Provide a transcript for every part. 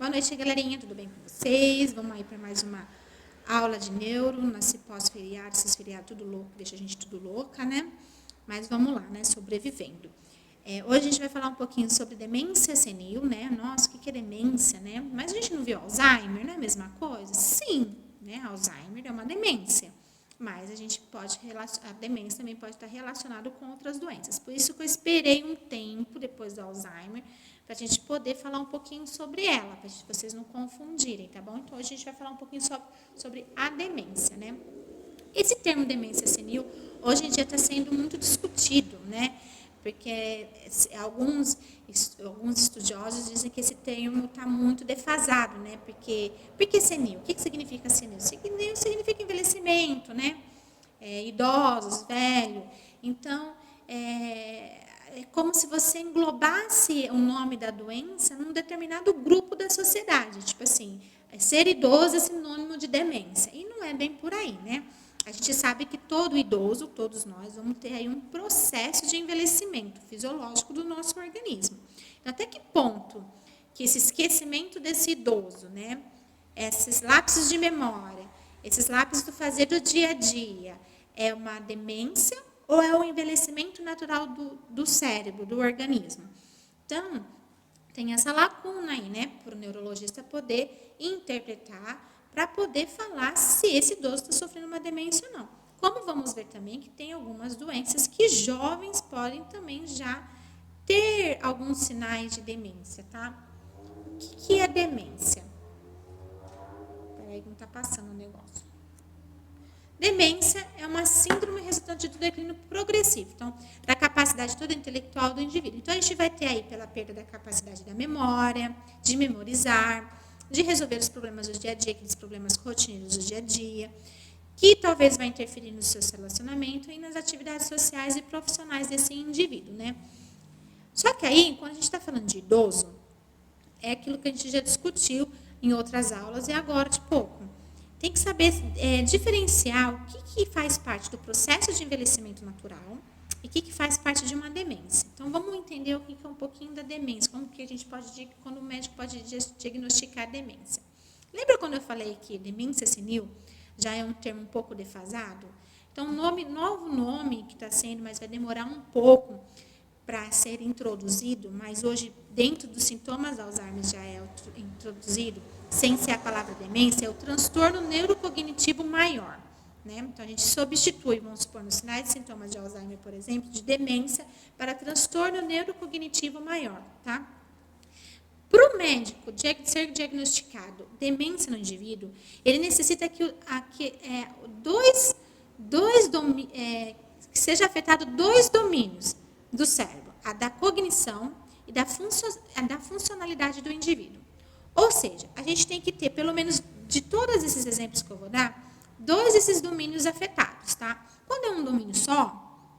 Boa noite, galerinha. Tudo bem com vocês? Vamos aí para mais uma aula de neuro, nesse pós-feriado, esses feriados tudo louco, deixa a gente tudo louca, né? Mas vamos lá, né? Sobrevivendo. Hoje a gente vai falar um pouquinho sobre demência senil, né? Nossa, o que é demência, né? Mas a gente não viu Alzheimer, não é a mesma coisa? Sim, né? Alzheimer é uma demência. Mas a gente pode a demência também pode estar relacionada com outras doenças. Por isso que eu esperei um tempo depois do Alzheimer, para a gente poder falar um pouquinho sobre ela, para vocês não confundirem, tá bom? Então, hoje a gente vai falar um pouquinho sobre a demência, né? Esse termo demência senil, hoje em dia está sendo muito discutido, né? Porque alguns estudiosos dizem que esse termo está muito defasado, né? Porque senil? O que significa senil? Senil significa envelhecimento, né? Idosos, velho. Então, é como se você englobasse o nome da doença num determinado grupo da sociedade. Tipo assim, ser idoso é sinônimo de demência. E não é bem por aí, né? A gente sabe que todo idoso, todos nós, vamos ter aí um processo de envelhecimento fisiológico do nosso organismo. Então, até que ponto que esse esquecimento desse idoso, né? Esses lapsos de memória, esses lapsos do fazer do dia a dia, é uma demência ou é o envelhecimento natural do cérebro, do organismo? Então, tem essa lacuna aí, né? Para o neurologista poder interpretar, para poder falar se esse idoso está sofrendo uma demência ou não. Como vamos ver também que tem algumas doenças que jovens podem também já ter alguns sinais de demência, tá? O que é demência? Peraí, não está passando o negócio. Demência é uma síndrome resultante do declínio progressivo, então, da capacidade toda intelectual do indivíduo. Então, a gente vai ter aí pela perda da capacidade da memória, de memorizar, de resolver os problemas do dia a dia, aqueles problemas rotineiros do dia a dia, que talvez vai interferir no seu relacionamento e nas atividades sociais e profissionais desse indivíduo, né? Só que aí, quando a gente está falando de idoso, é aquilo que a gente já discutiu em outras aulas e agora de pouco. Tem que saber diferenciar o que faz parte do processo de envelhecimento natural e o que faz parte de uma demência. Então, vamos entender o que é um pouquinho da demência, como que a gente pode, quando o médico pode diagnosticar a demência. Lembra quando eu falei que demência senil já é um termo um pouco defasado? Então, novo nome que está sendo, mas vai demorar um pouco para ser introduzido, mas hoje, dentro dos sintomas do Alzheimer já é introduzido, sem ser a palavra demência, é o transtorno neurocognitivo maior. Né? Então, a gente substitui, vamos supor, nos sinais e sintomas de Alzheimer, por exemplo, de demência, para transtorno neurocognitivo maior. Tá? Para o médico ser diagnosticado demência no indivíduo, ele necessita que seja afetado dois domínios do cérebro, a da cognição e da funcionalidade do indivíduo. Ou seja, a gente tem que ter, pelo menos de todos esses exemplos que eu vou dar, dois desses domínios afetados, tá? Quando é um domínio só,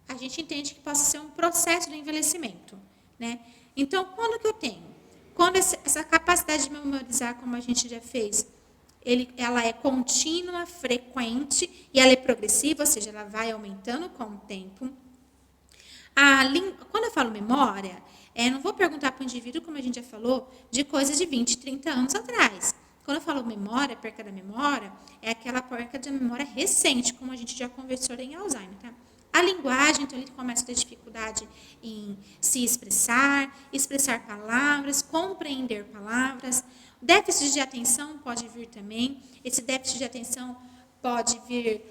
a gente entende que possa ser um processo de envelhecimento, né? Então, quando que eu tenho? Quando essa capacidade de memorizar, como a gente já fez, ela é contínua, frequente e ela é progressiva, ou seja, ela vai aumentando com o tempo. Quando eu falo memória, não vou perguntar para o indivíduo, como a gente já falou, de coisas de 20, 30 anos atrás. Quando eu falo memória, perca da memória, é aquela perca da memória recente, como a gente já conversou em Alzheimer. Tá? A linguagem, então, ele começa a ter dificuldade em se expressar palavras, compreender palavras. Déficit de atenção pode vir também. Esse déficit de atenção pode vir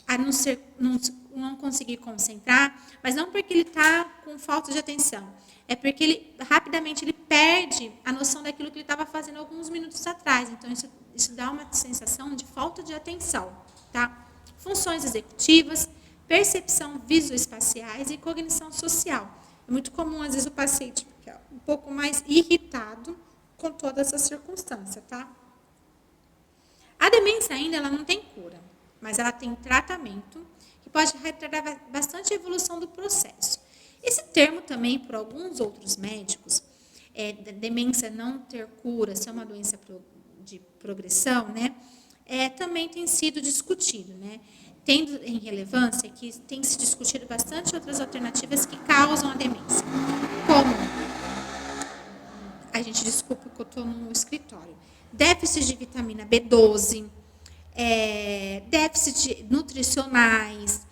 a não conseguir concentrar, mas não porque ele está com falta de atenção, é porque ele rapidamente perde a noção daquilo que ele estava fazendo alguns minutos atrás. Então, isso dá uma sensação de falta de atenção. Tá? Funções executivas, percepção visoespaciais e cognição social. É muito comum, às vezes, o paciente ficar um pouco mais irritado com toda essa circunstância. Tá? A demência ainda ela não tem cura, mas ela tem tratamento que pode retardar bastante a evolução do processo. Esse termo também, por alguns outros médicos, demência não ter cura, ser uma doença de progressão, né, também tem sido discutido, né, tendo em relevância que tem se discutido bastante outras alternativas que causam a demência, como a Ai, gente, desculpa que eu estou no escritório. Déficit de vitamina B12, déficit nutricionais,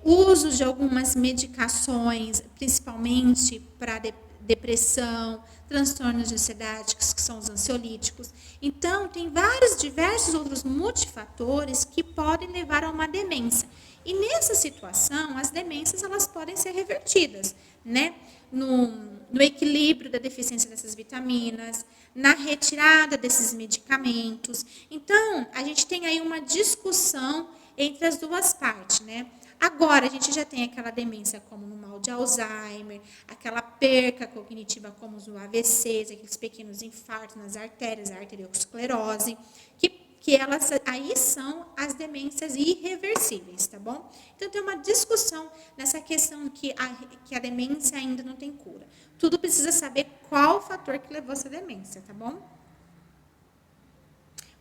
uso de algumas medicações, principalmente para depressão, transtornos de ansiedade, que são os ansiolíticos. Então, tem diversos outros multifatores que podem levar a uma demência. E nessa situação, as demências elas podem ser revertidas, né? No equilíbrio da deficiência dessas vitaminas, na retirada desses medicamentos. Então, a gente tem aí uma discussão entre as duas partes, né? Agora, a gente já tem aquela demência como no mal de Alzheimer, aquela perca cognitiva como os AVCs, aqueles pequenos infartos nas artérias, a arteriosclerose, que elas aí são as demências irreversíveis, tá bom? Então, tem uma discussão nessa questão que a demência ainda não tem cura. Tudo precisa saber qual o fator que levou essa demência, tá bom?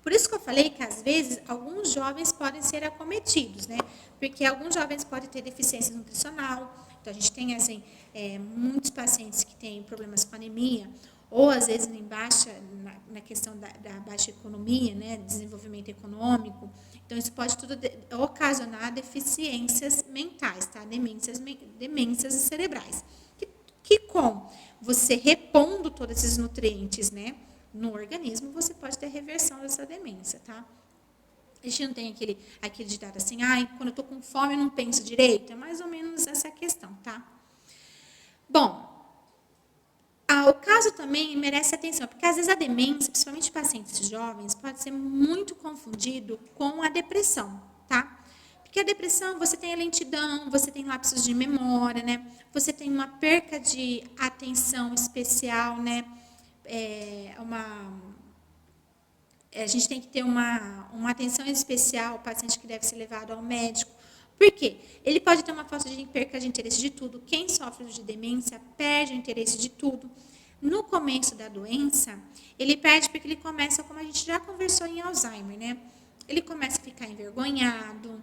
Por isso que eu falei que, às vezes, alguns jovens podem ser acometidos, né? Porque alguns jovens podem ter deficiência nutricional. Então, a gente tem, assim, muitos pacientes que têm problemas com anemia, ou, às vezes, na questão da baixa economia, né? Desenvolvimento econômico. Então, isso pode tudo ocasionar deficiências mentais, tá? Demências cerebrais. Que com você repondo todos esses nutrientes, né? No organismo, você pode ter reversão dessa demência, tá? A gente não tem aquele ditado assim, quando eu estou com fome eu não penso direito. É mais ou menos essa questão, tá? Bom, o caso também merece atenção, porque às vezes a demência, principalmente em pacientes jovens, pode ser muito confundido com a depressão, tá? Porque a depressão, você tem a lentidão, você tem lapsos de memória, né? Você tem uma perca de atenção especial, né? A gente tem que ter uma atenção especial ao paciente que deve ser levado ao médico. Por quê? Ele pode ter uma falta de perca de interesse de tudo. Quem sofre de demência perde o interesse de tudo. No começo da doença, ele perde porque ele começa, como a gente já conversou em Alzheimer, né? Ele começa a ficar envergonhado,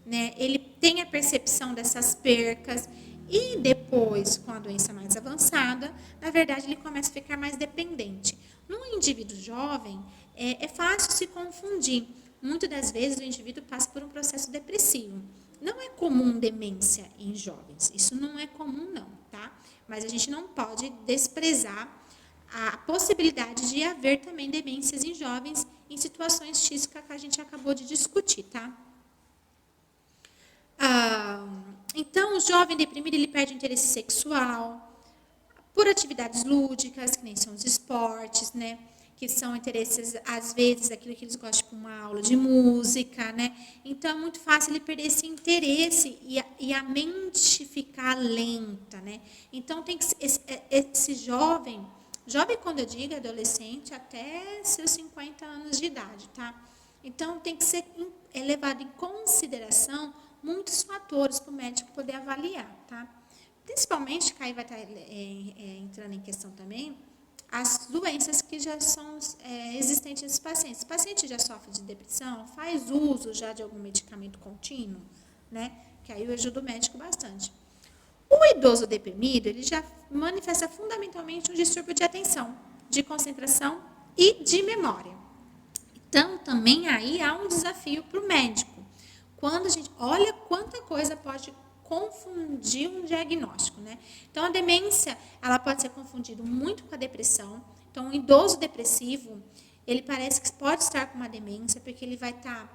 né? Ele tem a percepção dessas percas. E depois, com a doença mais avançada, na verdade, ele começa a ficar mais dependente. No indivíduo jovem, é fácil se confundir. Muitas das vezes, o indivíduo passa por um processo depressivo. Não é comum demência em jovens. Isso não é comum, não, tá? Mas a gente não pode desprezar a possibilidade de haver também demências em jovens em situações físicas que a gente acabou de discutir, tá? Então, o jovem deprimido, ele perde o interesse sexual por atividades lúdicas, que nem são os esportes, né? Que são interesses, às vezes, aquilo que eles gostam, tipo uma aula de música, né? Então, é muito fácil ele perder esse interesse e a mente ficar lenta, né? Então, tem que esse jovem quando eu digo adolescente, até seus 50 anos de idade, tá? Então, tem que ser levado em consideração muitos fatores para o médico poder avaliar, tá? Principalmente, que aí vai estar entrando em questão também, as doenças que já são existentes nesses pacientes. Se o paciente já sofre de depressão, faz uso já de algum medicamento contínuo, né? Que aí ajuda o médico bastante. O idoso deprimido, ele já manifesta fundamentalmente um distúrbio de atenção, de concentração e de memória. Então, também aí há um desafio para o médico. Quando a gente olha quanta coisa pode confundir um diagnóstico, né? Então, a demência, ela pode ser confundida muito com a depressão. Então, um idoso depressivo, ele parece que pode estar com uma demência, porque ele vai estar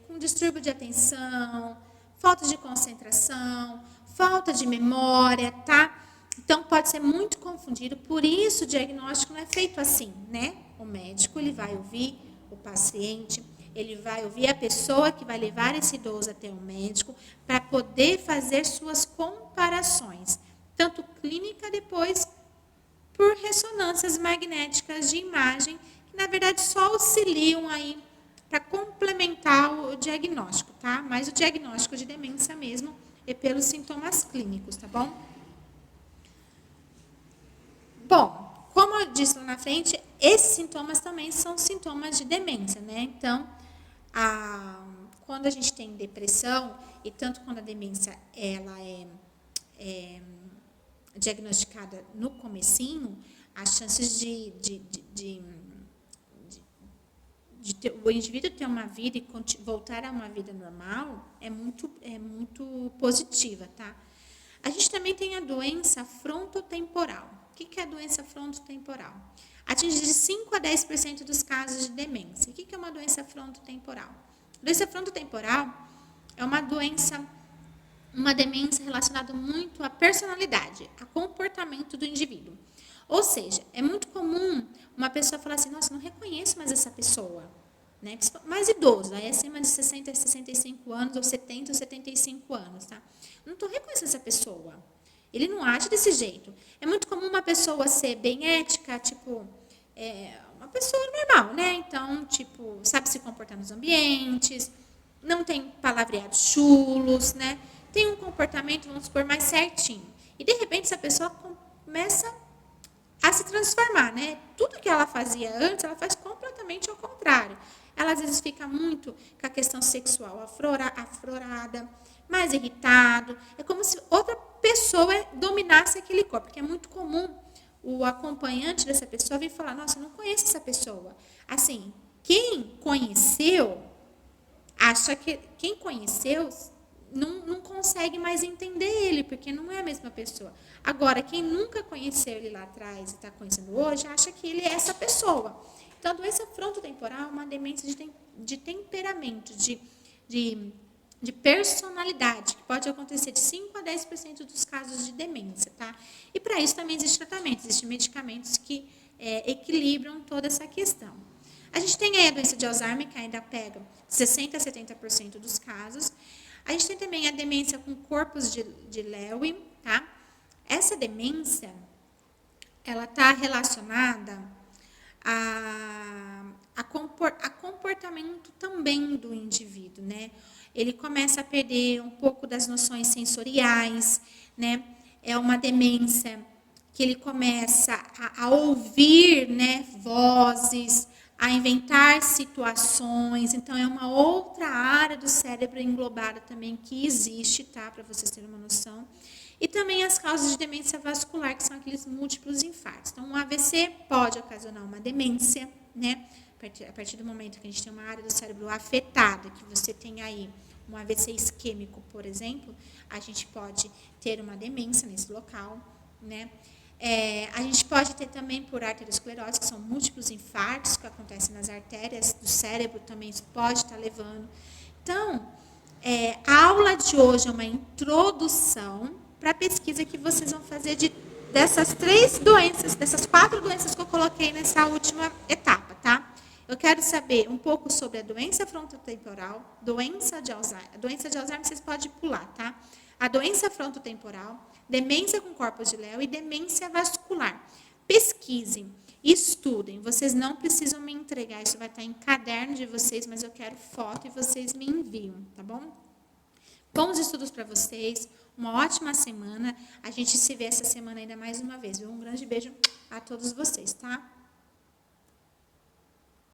com distúrbio de atenção, falta de concentração, falta de memória, tá? Então, pode ser muito confundido, por isso o diagnóstico não é feito assim, né? O médico, ele vai ouvir o paciente, ele vai ouvir a pessoa que vai levar esse idoso até o médico para poder fazer suas comparações, tanto clínica depois por ressonâncias magnéticas de imagem, que na verdade só auxiliam aí para complementar o diagnóstico, tá? Mas o diagnóstico de demência mesmo é pelos sintomas clínicos, tá bom? Bom, como eu disse lá na frente, esses sintomas também são sintomas de demência, né? Então, quando a gente tem depressão, e tanto quando a demência ela diagnosticada no comecinho, as chances de o indivíduo ter uma vida e voltar a uma vida normal é muito positiva, tá? A gente também tem a doença frontotemporal. O que é a doença frontotemporal? Atinge de 5 a 10% dos casos de demência. O que é uma doença frontotemporal? A doença frontotemporal é uma demência relacionada muito à personalidade, a comportamento do indivíduo. Ou seja, é muito comum uma pessoa falar assim, nossa, não reconheço mais essa pessoa. Né? Mais idoso, aí acima de 60 a 65 anos, ou 70 ou 75 anos. Tá? Não estou reconhecendo essa pessoa. Ele não age desse jeito. É muito comum uma pessoa ser bem ética, tipo, uma pessoa normal, né? Então, tipo, sabe se comportar nos ambientes, não tem palavreados chulos, né? Tem um comportamento, vamos supor, mais certinho. E, de repente, essa pessoa começa a se transformar, né? Tudo que ela fazia antes, ela faz completamente ao contrário. Ela, às vezes, fica muito com a questão sexual aflorada, mais irritado. É como se outra pessoa dominasse aquele corpo, porque é muito comum o acompanhante dessa pessoa vir falar, nossa, eu não conheço essa pessoa. Assim, quem conheceu, acha que quem conheceu não consegue mais entender ele, porque não é a mesma pessoa. Agora, quem nunca conheceu ele lá atrás e está conhecendo hoje, acha que ele é essa pessoa. Então, a doença frontotemporal é uma demência de temperamento, de personalidade, que pode acontecer de 5 a 10% dos casos de demência, tá? E para isso também existe tratamento, existem medicamentos que equilibram toda essa questão. A gente tem aí a doença de Alzheimer, que ainda pega 60 a 70% dos casos. A gente tem também a demência com corpos de Lewy, tá? Essa demência, ela está relacionada a comportamento também do indivíduo, né? Ele começa a perder um pouco das noções sensoriais, né? É uma demência que ele começa a ouvir, né, vozes, a inventar situações. Então, é uma outra área do cérebro englobada também que existe, tá? Para vocês terem uma noção. E também as causas de demência vascular, que são aqueles múltiplos infartos. Então, um AVC pode ocasionar uma demência, né? A partir do momento que a gente tem uma área do cérebro afetada, que você tem aí um AVC isquêmico, por exemplo, a gente pode ter uma demência nesse local, né? A gente pode ter também por arteriosclerose, que são múltiplos infartos que acontecem nas artérias do cérebro, também isso pode estar levando. Então, a aula de hoje é uma introdução para a pesquisa que vocês vão fazer dessas 4 doenças que eu coloquei nessa última etapa, tá? Eu quero saber um pouco sobre a doença frontotemporal, doença de Alzheimer. A doença de Alzheimer vocês podem pular, tá? A doença frontotemporal, demência com corpos de Lewy e demência vascular. Pesquisem, estudem. Vocês não precisam me entregar, isso vai estar em caderno de vocês, mas eu quero foto e vocês me enviam, tá bom? Bons estudos para vocês, uma ótima semana. A gente se vê essa semana ainda mais uma vez. Um grande beijo a todos vocês, tá?